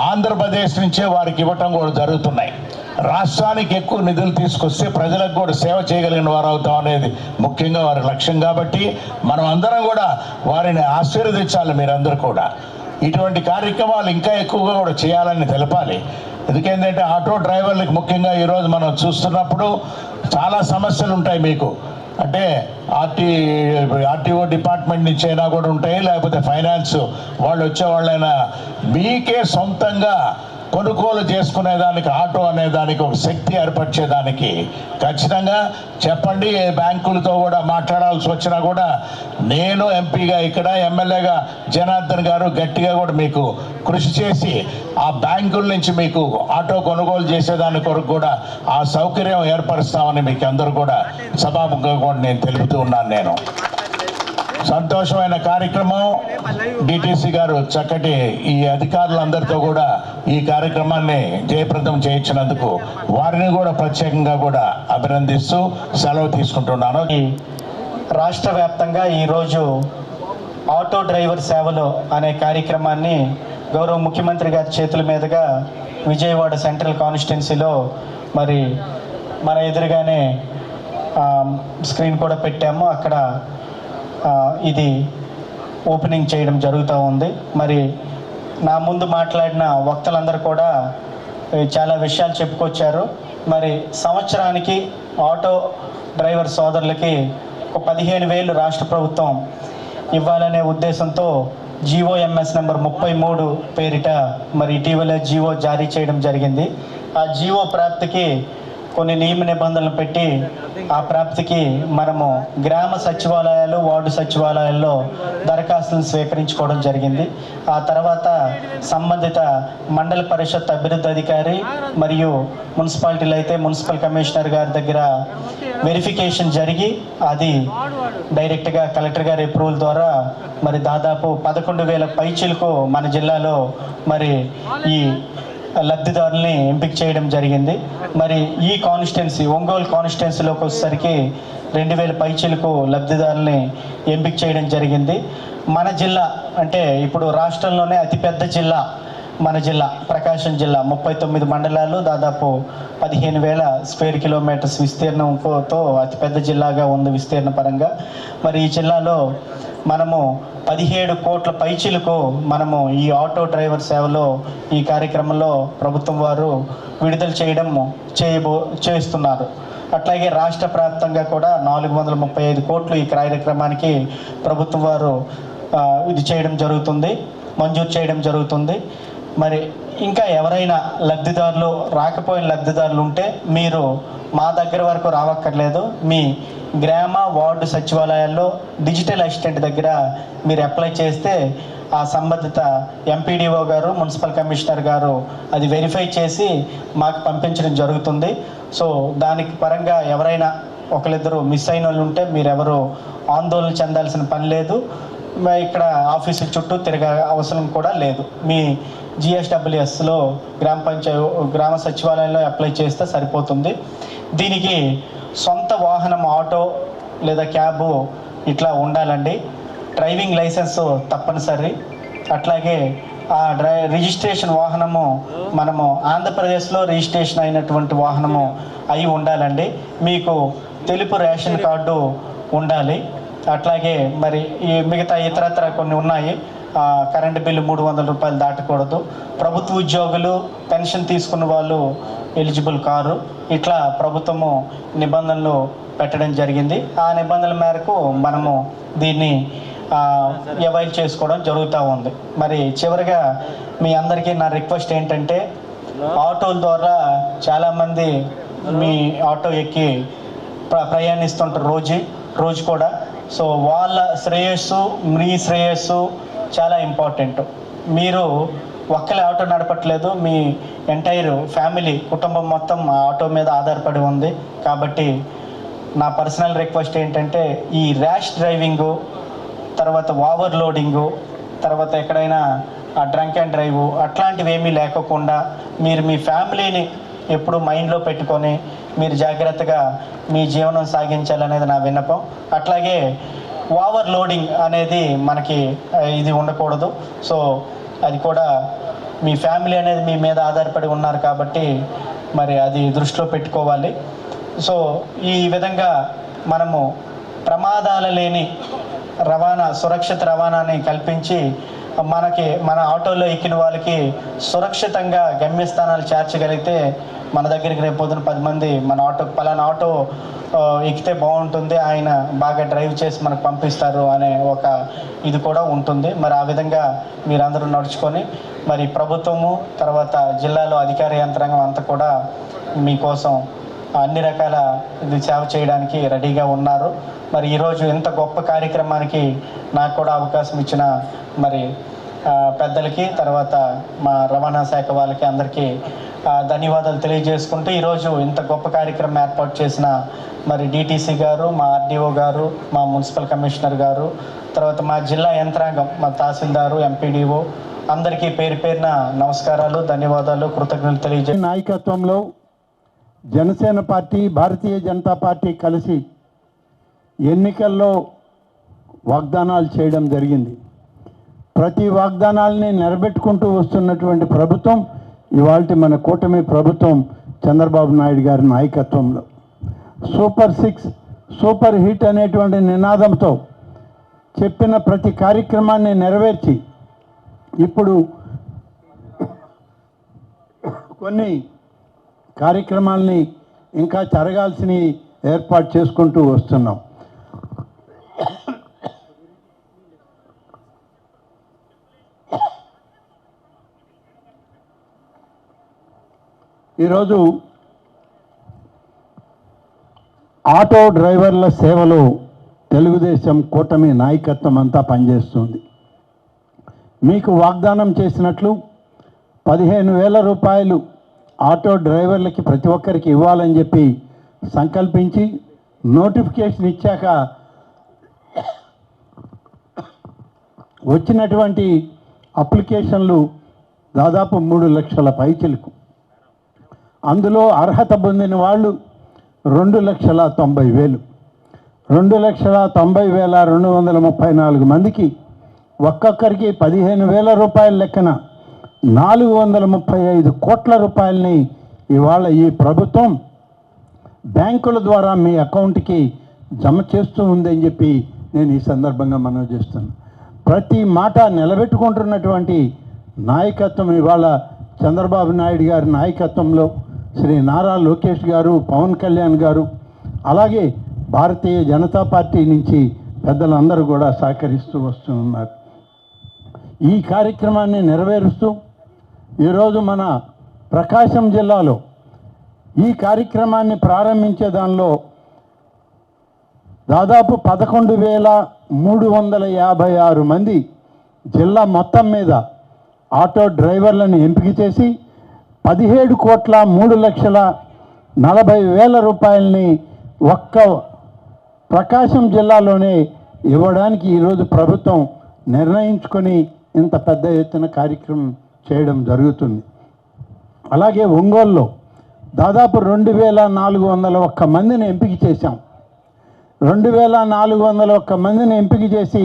ఆంధ్రప్రదేశ్ నుంచే వారికి ఇవ్వటం కూడా జరుగుతున్నాయి. రాష్ట్రానికి ఎక్కువ నిధులు తీసుకొస్తే ప్రజలకు కూడా సేవ చేయగలిగిన వారు అవుతాం అనేది ముఖ్యంగా వారి లక్ష్యం. కాబట్టి మనం అందరం కూడా వారిని ఆశీర్వదించాలి. మీరందరూ కూడా ఇటువంటి కార్యక్రమాలు ఇంకా ఎక్కువగా కూడా చేయాలని తెలపాలి. ఎందుకంటే ఆటో డ్రైవర్లకు ముఖ్యంగా ఈరోజు మనం చూస్తున్నప్పుడు చాలా సమస్యలు ఉంటాయి మీకు. అంటే ఆర్టీఓ డిపార్ట్మెంట్ నుంచి అయినా కూడా ఉంటాయి, లేకపోతే ఫైనాన్స్ వాళ్ళు వచ్చేవాళ్ళైనా మీకే సొంతంగా కొనుగోలు చేసుకునేదానికి ఆటో అనేదానికి ఒక శక్తి ఏర్పరిచేదానికి ఖచ్చితంగా చెప్పండి. ఏ బ్యాంకులతో కూడా మాట్లాడాల్సి వచ్చినా కూడా నేను ఎంపీగా ఇక్కడ, ఎమ్మెల్యేగా జనార్దన్ గారు గట్టిగా కూడా మీకు కృషి చేసి ఆ బ్యాంకుల నుంచి మీకు ఆటో కొనుగోలు చేసేదాని కొరకు కూడా ఆ సౌకర్యం ఏర్పరుస్తామని మీకు అందరూ కూడా సభాముఖంగా కూడా నేను తెలుపుతూ ఉన్నాను. నేను సంతోషమైన కార్యక్రమం. డిటిసి గారు చక్కటి ఈ అధికారులందరితో కూడా ఈ కార్యక్రమాన్ని జయప్రదం చేయించినందుకు వారిని కూడా ప్రత్యేకంగా కూడా అభినందిస్తూ సెలవు తీసుకుంటున్నాను. రాష్ట్ర వ్యాప్తంగా ఈరోజు ఆటో డ్రైవర్ సేవలు అనే కార్యక్రమాన్ని గౌరవ ముఖ్యమంత్రి గారి చేతుల మీదుగా విజయవాడ సెంట్రల్ కాన్స్టిట్యున్సీలో మరి మన ఎదురుగానే స్క్రీన్ కూడా పెట్టాము. అక్కడ ఇది ఓపెనింగ్ చేయడం జరుగుతూ ఉంది. మరి నా ముందు మాట్లాడిన వక్తలందరూ కూడా చాలా విషయాలు చెప్పుకొచ్చారు. మరి సంవత్సరానికి ఆటో డ్రైవర్ సోదరులకి ఒక 15,000 రాష్ట్ర ప్రభుత్వం ఇవ్వాలనే ఉద్దేశంతో GOMS నెంబర్ 33 పేరిట మరి ఇటీవల జీవో జారీ చేయడం జరిగింది. ఆ జీవో ప్రాప్తికి కొన్ని నియమ నిబంధనలు పెట్టి ఆ ప్రాప్తికి మనము గ్రామ సచివాలయాలు, వార్డు సచివాలయాల్లో దరఖాస్తులను స్వీకరించుకోవడం జరిగింది. ఆ తర్వాత సంబంధిత మండల పరిషత్ అభివృద్ధి అధికారి మరియు మున్సిపాలిటీలు అయితే మున్సిపల్ కమిషనర్ గారి దగ్గర వెరిఫికేషన్ జరిగి అది డైరెక్ట్గా కలెక్టర్ గారి అప్రూవల్ ద్వారా మరి దాదాపు 11,000 పైచిలకు మన జిల్లాలో మరి ఈ లబ్ధిదారుల్ని ఎంపిక చేయడం జరిగింది. మరి ఈ కాన్స్టిట్యున్సీ ఒంగోలు కాన్స్టిట్యున్సీలోకి వచ్చేసరికి 2,000 పైచిలకు లబ్ధిదారుల్ని ఎంపిక చేయడం జరిగింది. మన జిల్లా అంటే ఇప్పుడు రాష్ట్రంలోనే అతిపెద్ద జిల్లా మన జిల్లా ప్రకాశం జిల్లా. 39 మండలాలు, దాదాపు 15,000 స్క్వేర్ కిలోమీటర్స్ విస్తీర్ణంతో అతిపెద్ద జిల్లాగా ఉంది విస్తీర్ణ పరంగా. మరి ఈ జిల్లాలో మనము 17 కోట్ల పైచిలకు మనము ఈ ఆటో డ్రైవర్ సేవలో ఈ కార్యక్రమంలో ప్రభుత్వం వారు విడుదల చేస్తున్నారు. అట్లాగే రాష్ట్ర వ్యాప్తంగా కూడా 435 కోట్లు ఈ కార్యక్రమానికి ప్రభుత్వం వారు ఇది చేయడం జరుగుతుంది, మంజూరు చేయడం జరుగుతుంది. మరి ఇంకా ఎవరైనా లబ్ధిదారులు రాకపోయిన లబ్ధిదారులు ఉంటే మీరు మా దగ్గర వరకు రావక్కర్లేదు. మీ గ్రామ వార్డు సచివాలయాల్లో డిజిటల్ అసిస్టెంట్ దగ్గర మీరు అప్లై చేస్తే ఆ సంబంధిత ఎంపీడీఓ గారు, మున్సిపల్ కమిషనర్ గారు అది వెరిఫై చేసి మాకు పంపించడం జరుగుతుంది. సో దానికి పరంగా ఎవరైనా ఒకరిద్దరు మిస్ అయిన వాళ్ళు ఉంటే మీరెవరు ఆందోళన చెందాల్సిన పని లేదు. ఇక్కడ ఆఫీసు చుట్టూ తిరగే అవసరం కూడా లేదు. మీ GSWSలో గ్రామ సచివాలయంలో అప్లై చేస్తే సరిపోతుంది. దీనికి సొంత వాహనం ఆటో లేదా క్యాబు ఇట్లా ఉండాలండి. డ్రైవింగ్ లైసెన్స్ తప్పనిసరి. అట్లాగే ఆ రిజిస్ట్రేషన్ వాహనము మనము ఆంధ్రప్రదేశ్లో రిజిస్ట్రేషన్ అయినటువంటి వాహనము అయి ఉండాలండి. మీకు తెలుపు రేషన్ కార్డు ఉండాలి. అట్లాగే మరి ఈ మిగతా ఇతరత్ర కొన్ని ఉన్నాయి. కరెంటు బిల్లు 300 రూపాయలు దాటకూడదు, ప్రభుత్వ ఉద్యోగులు పెన్షన్ తీసుకున్న వాళ్ళు ఎలిజిబుల్ కారు, ఇట్లా ప్రభుత్వము నిబంధనలు పెట్టడం జరిగింది. ఆ నిబంధనల మేరకు మనము దీన్ని అవైల్ చేసుకోవడం జరుగుతూ ఉంది. మరి చివరిగా మీ అందరికీ నా రిక్వెస్ట్ ఏంటంటే, ఆటోల ద్వారా చాలామంది మీ ఆటో ఎక్కి ప్రయాణిస్తుంటారు రోజు కూడా. సో వాళ్ళ శ్రేయస్సు, మీ శ్రేయస్సు చాలా ఇంపార్టెంట్. మీరు ఒక్కలే ఆటో నడపట్లేదు, మీ ఎంటైర్ ఫ్యామిలీ, కుటుంబం మొత్తం ఆ ఆటో మీద ఆధారపడి ఉంది. కాబట్టి నా పర్సనల్ రిక్వెస్ట్ ఏంటంటే, ఈ ర్యాష్ డ్రైవింగు, తర్వాత ఓవర్లోడింగు, తర్వాత ఎక్కడైనా డ్రంక్ అండ్ డ్రైవ్ అట్లాంటివి ఏమీ లేకోకుండా మీరు మీ ఫ్యామిలీని ఎప్పుడు మైండ్లో పెట్టుకొని మీరు జాగ్రత్తగా మీ జీవనం సాగించాలనేది నా విన్నపం. అట్లాగే ఓవర్లోడింగ్ అనేది మనకి ఇది ఉండకూడదు. సో అది కూడా మీ ఫ్యామిలీ అనేది మీ మీద ఆధారపడి ఉన్నారు కాబట్టి మరి అది దృష్టిలో పెట్టుకోవాలి. సో ఈ విధంగా మనము ప్రమాదాలు లేని రవాణా, సురక్షిత రవాణాని కల్పించి మన ఆటోలో ఎక్కిన వాళ్ళకి సురక్షితంగా గమ్యస్థానాలు చేర్చగలిగితే మన దగ్గరికి రేపు పొద్దున 10 మంది మన పలానా ఆటో ఎక్కితే బాగుంటుంది, ఆయన బాగా డ్రైవ్ చేసి మనకు పంపిస్తారు అనే ఒక ఇది కూడా ఉంటుంది. మరి ఆ విధంగా మీరందరూ నడుచుకొని మరి ప్రభుత్వము, తర్వాత జిల్లాలో అధికార యంత్రాంగం అంతా కూడా మీకోసం అన్ని రకాల ఇది సేవ చేయడానికి రెడీగా ఉన్నారు. మరి ఈరోజు ఇంత గొప్ప కార్యక్రమానికి నాకు కూడా అవకాశం ఇచ్చిన మరి పెద్దలకి, తర్వాత మా రవాణా శాఖ వాళ్ళకి అందరికీ ధన్యవాదాలు తెలియజేసుకుంటూ, ఈరోజు ఇంత గొప్ప కార్యక్రమం ఏర్పాటు చేసిన మరి డిటీసీ గారు, మా ఆర్డీఓ గారు, మా మున్సిపల్ కమిషనర్ గారు, తర్వాత మా జిల్లా యంత్రాంగం, మా తహసీల్దారు, ఎంపీడీఓ అందరికీ పేరు పేరున నమస్కారాలు, ధన్యవాదాలు, కృతజ్ఞతలు తెలియజేసి నాయకత్వంలో జనసేన పార్టీ, భారతీయ జనతా పార్టీ కలిసి ఎన్నికల్లో వాగ్దానాలు చేయడం జరిగింది. ప్రతి వాగ్దానాలని నిలబెట్టుకుంటూ వస్తున్నటువంటి ప్రభుత్వం ఇవాళ మన కూటమి ప్రభుత్వం చంద్రబాబు నాయుడు గారి నాయకత్వంలో సూపర్ 6 సూపర్ హిట్ అనేటువంటి నినాదంతో చెప్పిన ప్రతి కార్యక్రమాన్ని నెరవేర్చి ఇప్పుడు కొన్ని కార్యక్రమాలని ఇంకా జరగాల్సినవి ఏర్పాటు చేసుకుంటూ వస్తున్నాం. ఈరోజు ఆటో డ్రైవర్ల సేవలో తెలుగుదేశం కూటమి నాయకత్వం అంతా పనిచేస్తుంది. మీకు వాగ్దానం చేసినట్లు 15,000 రూపాయలు ఆటో డ్రైవర్లకి ప్రతి ఒక్కరికి ఇవ్వాలని చెప్పి సంకల్పించి నోటిఫికేషన్ ఇచ్చాక వచ్చినటువంటి అప్లికేషన్లు దాదాపు 3 లక్షల పైచిలకు. అందులో అర్హత పొందిన వాళ్ళు 2,90,000. 2,90,234 మందికి ఒక్కొక్కరికి 15,000 రూపాయల లెక్కన 435 కోట్ల రూపాయలని ఇవాళ ఈ ప్రభుత్వం బ్యాంకుల ద్వారా మీ అకౌంట్కి జమ చేస్తూ ఉందని చెప్పి నేను ఈ సందర్భంగా మనవి చేస్తున్నాను. ప్రతి మాట నిలబెట్టుకుంటున్నటువంటి నాయకత్వం ఇవాళ చంద్రబాబు నాయుడు గారి నాయకత్వంలో శ్రీ నారా లోకేష్ గారు, పవన్ కళ్యాణ్ గారు, అలాగే భారతీయ జనతా పార్టీ నుంచి పెద్దలందరూ కూడా సహకరిస్తూ వస్తున్నారు. ఈ కార్యక్రమాన్ని నెరవేరుస్తూ ఈరోజు మన ప్రకాశం జిల్లాలో ఈ కార్యక్రమాన్ని ప్రారంభించే దానిలో దాదాపు 11,356 మంది జిల్లా మొత్తం మీద ఆటో డ్రైవర్లను ఎంపిక చేసి 17,03,40,000 రూపాయలని ఒక్క ప్రకాశం జిల్లాలోనే ఇవ్వడానికి ఈరోజు ప్రభుత్వం నిర్ణయించుకొని ఇంత పెద్ద ఎత్తున కార్యక్రమం చేయడం జరుగుతుంది. అలాగే ఒంగోలులో దాదాపు 2,401 మందిని ఎంపిక చేశాం. 2,401 మందిని ఎంపిక చేసి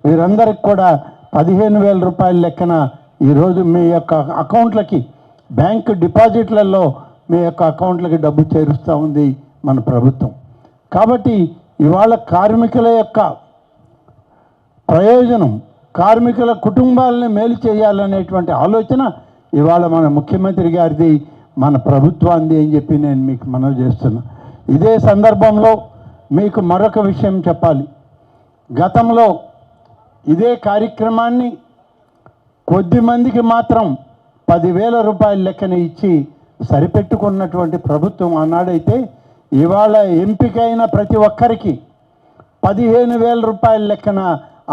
వీరందరికి కూడా 15,000 రూపాయల లెక్కన ఈరోజు మీ యొక్క అకౌంట్లకి, బ్యాంకు డిపాజిట్లలో మీ యొక్క అకౌంట్లకి డబ్బు చేరుస్తూ ఉంది మన ప్రభుత్వం. కాబట్టి ఇవాళ కార్మికుల యొక్క ప్రయోజనం కార్మికుల కుటుంబాలని మేలు చేయాలనేటువంటి ఆలోచన ఇవాళ మన ముఖ్యమంత్రి గారిది, మన ప్రభుత్వాన్ని అని చెప్పి నేను మీకు మనవి చేస్తున్నా. ఇదే సందర్భంలో మీకు మరొక విషయం చెప్పాలి. గతంలో ఇదే కార్యక్రమాన్ని కొద్ది మందికి మాత్రం 10,000 రూపాయల లెక్కన ఇచ్చి సరిపెట్టుకున్నటువంటి ప్రభుత్వం ఆనాడైతే, ఇవాళ ఎంపికైన ప్రతి ఒక్కరికి 15,000 రూపాయల లెక్కన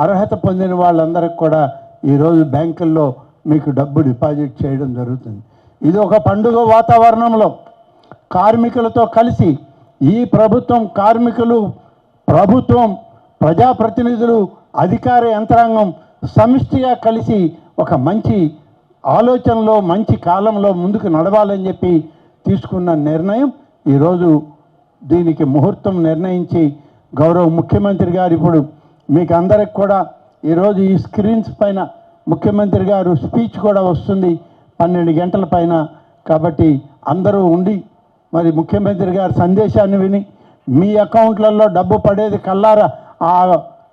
అర్హత పొందిన వాళ్ళందరికీ కూడా ఈరోజు బ్యాంకుల్లో మీకు డబ్బు డిపాజిట్ చేయడం జరుగుతుంది. ఇది ఒక పండుగ వాతావరణంలో కార్మికులతో కలిసి ఈ ప్రభుత్వం, కార్మికులు, ప్రభుత్వం, ప్రజాప్రతినిధులు, అధికార యంత్రాంగం సమిష్టిగా కలిసి ఒక మంచి ఆలోచనలో, మంచి కాలంలో ముందుకు నడవాలని చెప్పి తీసుకున్న నిర్ణయం ఈరోజు దీనికి ముహూర్తం నిర్ణయించి గౌరవ ముఖ్యమంత్రి గారు ఇప్పుడు మీకు అందరికి కూడా ఈరోజు ఈ స్క్రీన్స్ పైన ముఖ్యమంత్రి గారు స్పీచ్ కూడా వస్తుంది 12 గంటల పైన. కాబట్టి అందరూ ఉండి మరి ముఖ్యమంత్రి గారి సందేశాన్ని విని మీ అకౌంట్లలో డబ్బు పడేది కల్లారా ఆ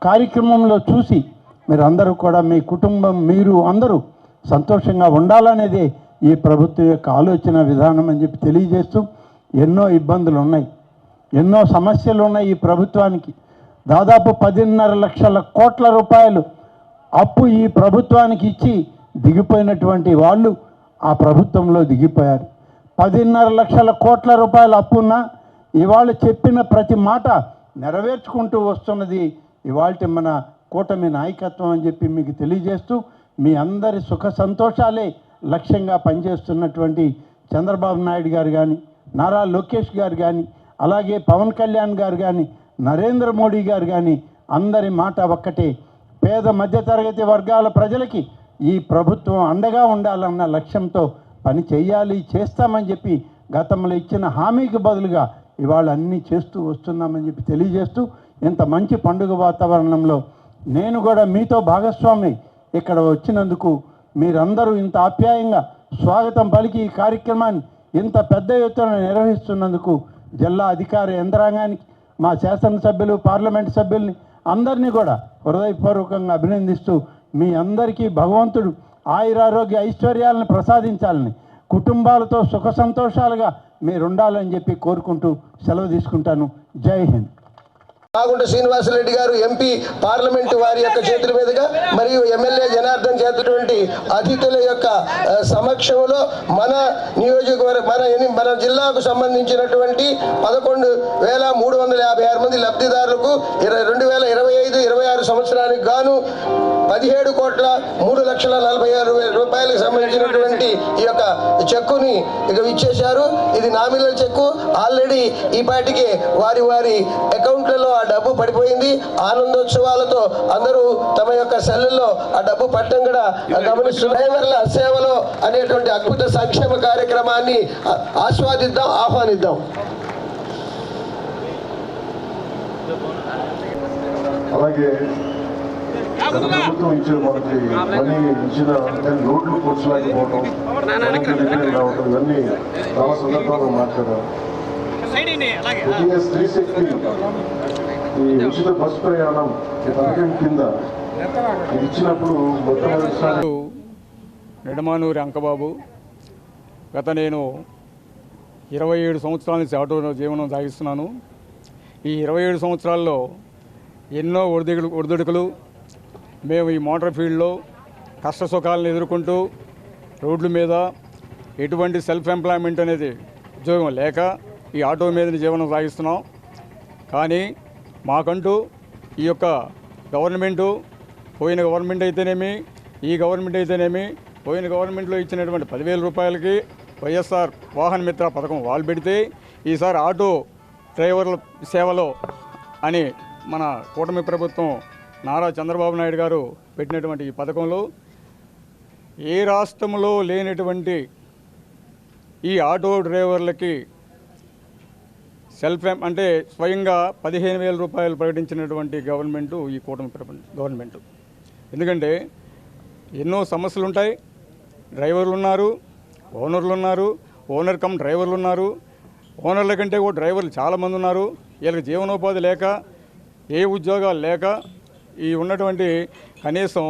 కార్యక్రమంలో చూసి మీరందరూ కూడా మీ కుటుంబం, మీరు అందరూ సంతోషంగా ఉండాలనేదే ఈ ప్రభుత్వం యొక్క ఆలోచన విధానం అని చెప్పి తెలియజేస్తూ, ఎన్నో ఇబ్బందులు ఉన్నాయి, ఎన్నో సమస్యలు ఉన్నాయి ఈ ప్రభుత్వానికి. దాదాపు 10.5 లక్షల కోట్ల రూపాయలు అప్పు ఈ ప్రభుత్వానికి ఇచ్చి దిగిపోయినటువంటి వాళ్ళు ఆ ప్రభుత్వంలో దిగిపోయారు. 10.5 లక్షల కోట్ల రూపాయల అప్పున్నా ఇవాళ చెప్పిన ప్రతి మాట నెరవేర్చుకుంటూ వస్తున్నది ఇవాళ మన కూటమి నాయకత్వం అని చెప్పి మీకు తెలియజేస్తూ, మీ అందరి సుఖ సంతోషాలే లక్ష్యంగా పనిచేస్తున్నటువంటి చంద్రబాబు నాయుడు గారు కానీ, నారా లోకేష్ గారు కానీ, అలాగే పవన్ కళ్యాణ్ గారు కానీ, నరేంద్ర మోడీ గారు కానీ అందరి మాట ఒక్కటే, పేద మధ్యతరగతి వర్గాల ప్రజలకి ఈ ప్రభుత్వం అండగా ఉండాలన్న లక్ష్యంతో పని చేయాలి, చేస్తామని చెప్పి గతంలో ఇచ్చిన హామీకి బదులుగా ఇవాళ అన్నీ చేస్తూ వస్తున్నామని చెప్పి తెలియజేస్తూ, ఇంత మంచి పండుగ వాతావరణంలో నేను కూడా మీతో భాగస్వామి ఇక్కడ వచ్చినందుకు, మీరందరూ ఇంత ఆప్యాయంగా స్వాగతం పలికి ఈ కార్యక్రమాన్ని ఇంత పెద్ద ఎత్తున నిర్వహిస్తున్నందుకు జిల్లా అధికార యంత్రాంగానికి, మా శాసనసభ్యులు, పార్లమెంట్ సభ్యుల్ని అందరినీ కూడా హృదయపూర్వకంగా అభినందిస్తూ, మీ అందరికీ భగవంతుడు ఆయురారోగ్య ఐశ్వర్యాలను ప్రసాదించాలని, కుటుంబాలతో సుఖ సంతోషాలుగా మీరుండాలని చెప్పి కోరుకుంటూ సెలవు తీసుకుంటాను. జై హింద్. మాగుంట శ్రీనివాసరెడ్డి గారు ఎంపీ పార్లమెంటు వారి యొక్క చేతుల మీదుగా మరియు ఎమ్మెల్యే జనార్దన్ చేతుటువంటి అతిథుల యొక్క సమక్షంలో మన నియోజకవర్గ మన జిల్లాకు సంబంధించినటువంటి 11,356 మంది లబ్ధిదారులకు 2025-26 సంవత్సరానికి గాను 17,03,40,000 రూపాయలకు సంబంధించినటువంటి ఈ యొక్క చెక్కుని ఇక ఇచ్చేశారు. ఇది నామినల్ చెక్కు. ఆల్రెడీ ఈ పాటికి వారి అకౌంట్లలో ఆ డబ్బు పడిపోయింది. ఆనందోత్సవాలతో అందరూ తమ యొక్క సెల్లుల్లో ఆ డబ్బు పట్టడం కూడా గమనిస్తున్నారు. డ్రైవర్ల సేవలో అనేటువంటి అద్భుత సంక్షేమ కార్యక్రమాన్ని ఆస్వాదిద్దాం, ఆహ్వానిద్దాం. అలాగే ప్రభుత్వం ఇచ్చే మనకి మనీ ఇచ్చిన రోడ్లు కూర్చోలేకపోవడం, రావడం, ఇవన్నీ చాలా సందర్భాల్లో మాట్లాడారు. ముఖ్యంగా స్త్రీ శక్తి ఈ ఉచిత బస్సు ప్రయాణం ఈ పథకం కింద ఇచ్చినప్పుడు మొట్టమొదటిసారి నిడమానూరి అంకబాబు. గత నేను 27 సంవత్సరాల నుంచి ఆటో జీవనం సాగిస్తున్నాను. ఈ 27 సంవత్సరాల్లో ఎన్నో ఒడిదుడుకులు మేము ఈ మోటార్ ఫీల్డ్లో కష్ట సుఖాలను ఎదుర్కొంటూ రోడ్ల మీద ఎటువంటి సెల్ఫ్ ఎంప్లాయ్మెంట్ అనేది ఉద్యోగం లేక ఈ ఆటో మీద జీవనం సాగిస్తున్నాం. కానీ మాకంటూ ఈ యొక్క గవర్నమెంటు, పోయిన గవర్నమెంట్ అయితేనేమి, ఈ గవర్నమెంట్ అయితేనేమి, పోయిన గవర్నమెంట్లో ఇచ్చినటువంటి 10,000 రూపాయలకి వైఎస్ఆర్ వాహన మిత్ర పథకం వాళ్ళు పెడితే, ఈసారి ఆటో డ్రైవర్ల సేవలో అని మన కూటమి ప్రభుత్వం నారా చంద్రబాబు నాయుడు గారు పెట్టినటువంటి ఈ పథకంలో ఏ రాష్ట్రంలో లేనటువంటి ఈ ఆటో డ్రైవర్లకి అంటే స్వయంగా 15,000 రూపాయలు ప్రకటించినటువంటి గవర్నమెంటు ఈ కూటమి గవర్నమెంటు. ఎందుకంటే ఎన్నో సమస్యలు ఉంటాయి. డ్రైవర్లు ఉన్నారు, ఓనర్లు ఉన్నారు, ఓనర్ కమ్ డ్రైవర్లు ఉన్నారు. ఓనర్ల కంటే కూడా డ్రైవర్లు చాలామంది ఉన్నారు. వీళ్ళకి జీవనోపాధి లేక, ఏ ఉద్యోగాలు లేక ఈ ఉన్నటువంటి కనీసం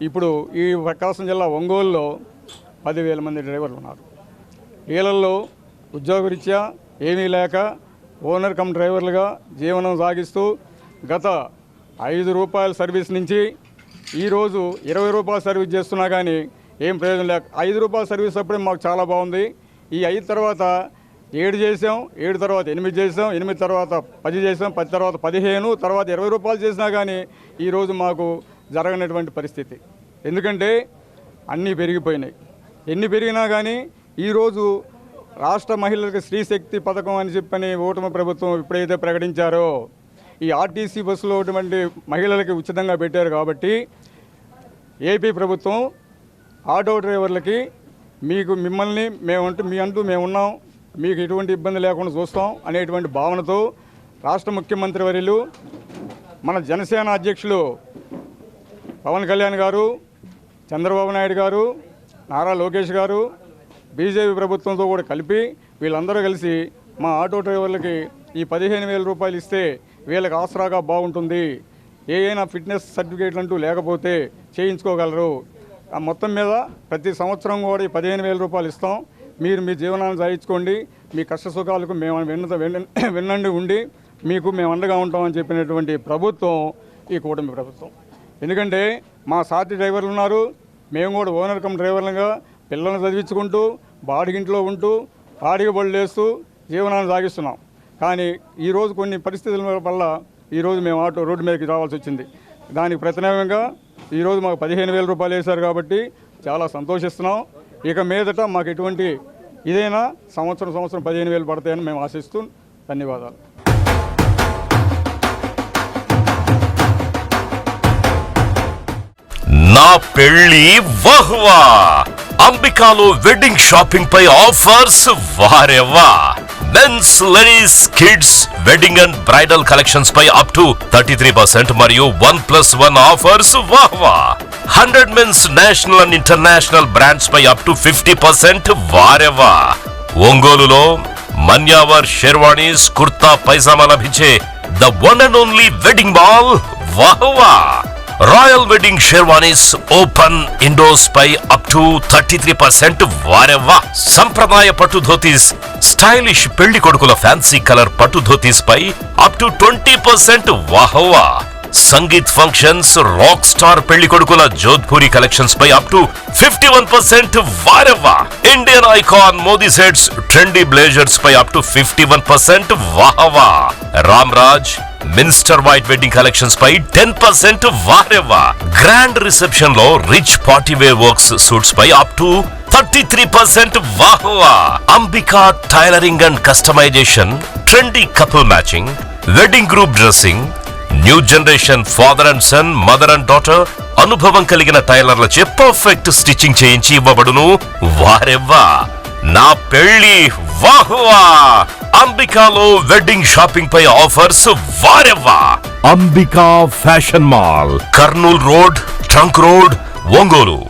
ఇప్పుడు ఈ ప్రకాశం జిల్లా ఒంగోలులో 10,000 మంది డ్రైవర్లు ఉన్నారు. వీళ్ళల్లో ఉద్యోగరీత్యా ఏమీ లేక ఓనర్ కమ్ డ్రైవర్లుగా జీవనం సాగిస్తూ గత 5 రూపాయల సర్వీస్ నుంచి ఈరోజు 20 రూపాయల సర్వీస్ చేస్తున్నా కానీ ఏం ప్రయోజనం లేక 5 రూపాయల సర్వీస్ అప్పుడే మాకు చాలా బాగుంది. ఈ 5 తర్వాత 7 చేసాం, 7 తర్వాత 8 చేసాం, 8 తర్వాత 10 చేసాం, 10 తర్వాత 15, తర్వాత 20 రూపాయలు చేసినా కానీ ఈరోజు మాకు జరగనటువంటి పరిస్థితి. ఎందుకంటే అన్నీ పెరిగిపోయినాయి. ఎన్ని పెరిగినా కానీ ఈరోజు రాష్ట్ర మహిళలకు స్త్రీశక్తి పథకం అని చెప్పని ఓటమి ప్రభుత్వం ఎప్పుడైతే ప్రకటించారో ఈ ఆర్టీసీ బస్సులో ఉన్నటువంటి మహిళలకి ఉచితంగా పెట్టారు కాబట్టి ఏపీ ప్రభుత్వం ఆటో డ్రైవర్లకి మిమ్మల్ని మేము ఉన్నాం, మీకు ఎటువంటి ఇబ్బంది లేకుండా చూస్తాం అనేటువంటి భావనతో రాష్ట్ర ముఖ్యమంత్రి వర్యులు మన జనసేన అధ్యక్షులు పవన్ కళ్యాణ్ గారు, చంద్రబాబు నాయుడు గారు, నారా లోకేష్ గారు, బీజేపీ ప్రభుత్వంతో కూడా కలిపి వీళ్ళందరూ కలిసి మా ఆటో డ్రైవర్లకి ఈ 15,000 రూపాయలు ఇస్తే వీళ్ళకి ఆసరాగా బాగుంటుంది. ఏదైనా ఫిట్నెస్ సర్టిఫికేట్లు అంటూ లేకపోతే చేయించుకోగలరు. మొత్తం మీద ప్రతి సంవత్సరం కూడా ఈ 15,000 రూపాయలు ఇస్తాం. మీరు మీ జీవనాన్ని సాగించుకోండి, మీ కష్ట సుఖాలకు మేము విన్నండి ఉండి మీకు మేము అండగా ఉంటామని చెప్పినటువంటి ప్రభుత్వం ఈ కూటమి ప్రభుత్వం. ఎందుకంటే మా సాటి డ్రైవర్లు ఉన్నారు, మేము కూడా ఓనర్ కమ్ డ్రైవర్లుగా పిల్లల్ని చదివించుకుంటూ బాడిగింట్లో ఉంటూ బాడిగ బళ్ళు వేస్తూ జీవనాన్ని సాగిస్తున్నాం. కానీ ఈరోజు కొన్ని పరిస్థితుల వల్ల ఈరోజు మేము ఆటో రోడ్డు మీదకి రావాల్సి వచ్చింది. దానికి ప్రతినయంగా ఈరోజు మాకు 15,000 రూపాయలు వేశారు కాబట్టి చాలా సంతోషిస్తున్నాం. ఇక మీదట మాకు ఎటువంటి ఇదైనా సంవత్సరం 15,000 పడతాయని మేము ఆశిస్తూ ధన్యవాదాలు. నా పెళ్లి వహ్వా అంబికాలో వెడ్డింగ్ షాపింగ్ పై ఆఫర్స్ వారెవ్వా. Men's, ladies, kids wedding and bridal collections పై అప్ టు 33% మరియు 1+1 ఆఫర్స్ వాహ్వా. 100 men's national and international brands పై అప్ టు 50% వారెవ్వా. ఒంగోలులో మన్యావర్ షెర్వాణీస్, కుర్తా పైజామా లభించే the one and only wedding mall వాహ్వా. Royal wedding sherwanis open indos పై అప్ టు 33% వారెవ్వా. సంప్రదాయ పట్టు ధోతీస్, స్టైలిష్ పెళ్లి కొడుకుల ఫ్యాన్సీ కలర్ పట్టు ధోతీస్ పై అప్ టు 20% వాహ్వా. సంగీత్ ఫంక్షన్స్, రాక్ స్టార్ పెళ్లి కొడుకుల జోధ్పూరి కలెక్షన్స్ పై అప్ టు 51% వారెవ్వా. Indian icon Modi sets, trendy blazers పై అప్ టు 51% వాహ్వా. Ram Raj minister white wedding collections పై 10% వారెవ్వా. గ్రాండ్ రిసెప్షన్ లో rich party wear works suits పై అప్ టు 33% వాహ్వా. Ambika tailoring and customisation, trendy couple matching, wedding group dressing, new generation father and son, mother and daughter అనుభవం కలిగిన టైలర్లచే perfect stitching చేయించి ఇవ్వబడును వారెవ్వా. నా పెళ్లి వాహ్వా. అంబికాలో వెడ్డింగ్ షాపింగ్ పై ఆఫర్స్ వారెవ్వా. Ambika fashion mall, Kurnool road, trunk road, Ongole.